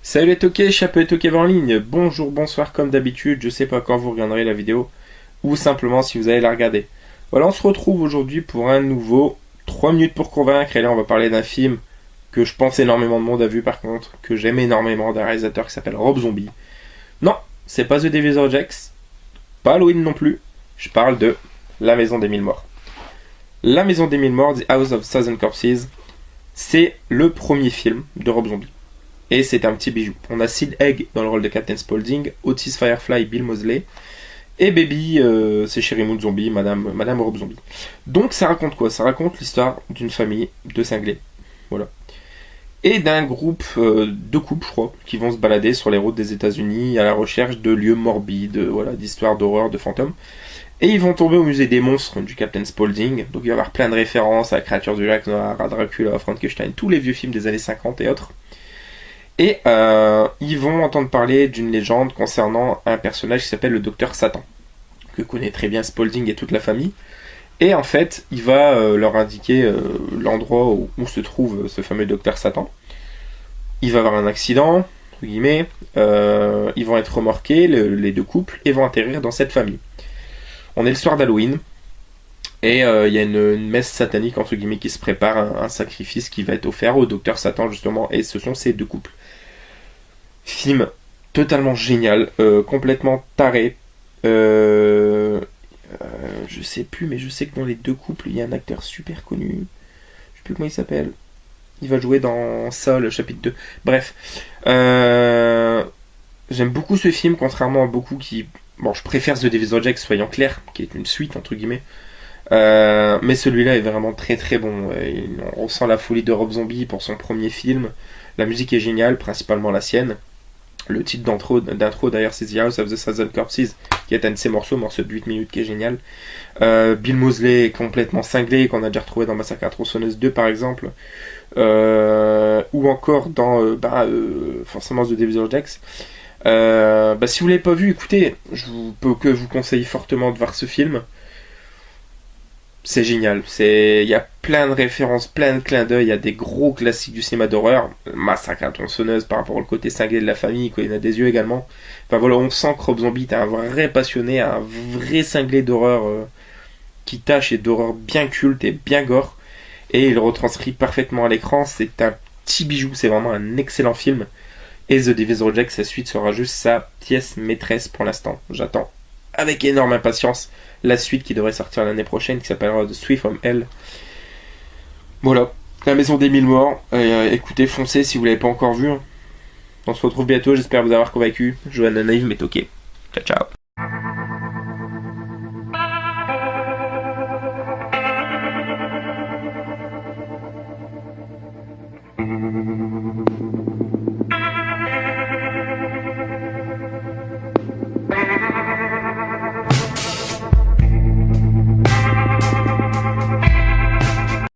Salut les toqués, chapeau et toqués en ligne. Bonjour, bonsoir comme d'habitude, je sais pas quand vous regarderez la vidéo ou simplement si vous allez la regarder. Voilà, on se retrouve aujourd'hui pour un nouveau 3 minutes pour convaincre et là on va parler d'un film que je pense énormément de monde a vu par contre, que j'aime énormément, d'un réalisateur qui s'appelle Rob Zombie. Non, c'est pas The Devil's Rejects, pas Halloween non plus, je parle de La Maison des Mille Morts. La Maison des Mille Morts, The House of Thousand Corpses, c'est le premier film de Rob Zombie. Et c'est un petit bijou. On a Sid Haig dans le rôle de Captain Spaulding, Otis Firefly, Bill Moseley, et Baby, c'est Sherry Moon Zombie, Madame Rob Zombie. Donc ça raconte quoi? Ça raconte l'histoire d'une famille de cinglés, voilà. Et d'un groupe de couples, je crois, qui vont se balader sur les routes des États-Unis à la recherche de lieux morbides, voilà, d'histoires d'horreur, de fantômes. Et ils vont tomber au musée des monstres du Captain Spaulding. Donc il va y avoir plein de références à la créature du lac Noir, à Dracula, à Frankenstein, tous les vieux films des années 50 et autres. Et ils vont entendre parler d'une légende concernant un personnage qui s'appelle le Docteur Satan, que connaît très bien Spaulding et toute la famille. Et en fait, il va leur indiquer l'endroit où se trouve ce fameux Docteur Satan. Il va avoir un accident, entre guillemets, ils vont être remorqués, les deux couples, et vont atterrir dans cette famille. On est le soir d'Halloween, et il y a une messe satanique, entre guillemets, qui se prépare, un sacrifice qui va être offert au Docteur Satan, justement, et ce sont ces deux couples. Film totalement génial, complètement taré. Je sais plus, mais je sais que dans les deux couples, il y a un acteur super connu. Je sais plus comment il s'appelle. Il va jouer dans ça, le chapitre 2. Bref. J'aime beaucoup ce film, contrairement à beaucoup qui... Bon, je préfère The Devil's Rejects, soyons clairs, qui est une suite, entre guillemets. Mais celui-là est vraiment très très bon. On ressent la folie de Rob Zombie pour son premier film. La musique est géniale, principalement la sienne. Le titre d'intro d'ailleurs, c'est The House of the Thousand Corpses, qui est un de ses morceau de 8 minutes qui est génial. Bill Moseley est complètement cinglé, qu'on a déjà retrouvé dans Massacre à la tronçonneuse 2 par exemple. Ou encore dans forcément The Devil's Rejects. Si vous l'avez pas vu, écoutez, je peux que vous conseiller fortement de voir ce film. C'est génial, il y a plein de références, plein de clins d'œil, il y a des gros classiques du cinéma d'horreur, Massacre à la tronçonneuse par rapport au côté cinglé de la famille, quoi, il y en a des yeux également. Enfin voilà, on sent que Rob Zombie est un vrai passionné, un vrai cinglé d'horreur qui tâche et d'horreur bien culte et bien gore, et il retranscrit parfaitement à l'écran. C'est un petit bijou, c'est vraiment un excellent film. Et The Devil's Rejects, sa suite sera juste sa pièce maîtresse pour l'instant. J'attends avec énorme impatience la suite qui devrait sortir l'année prochaine, qui s'appellera The Sweet from Hell. Voilà, La Maison des Mille Morts. Écoutez, foncez si vous l'avez pas encore vu. On se retrouve bientôt, j'espère vous avoir convaincu. Johanna Naïve, mais ok. Ciao ciao.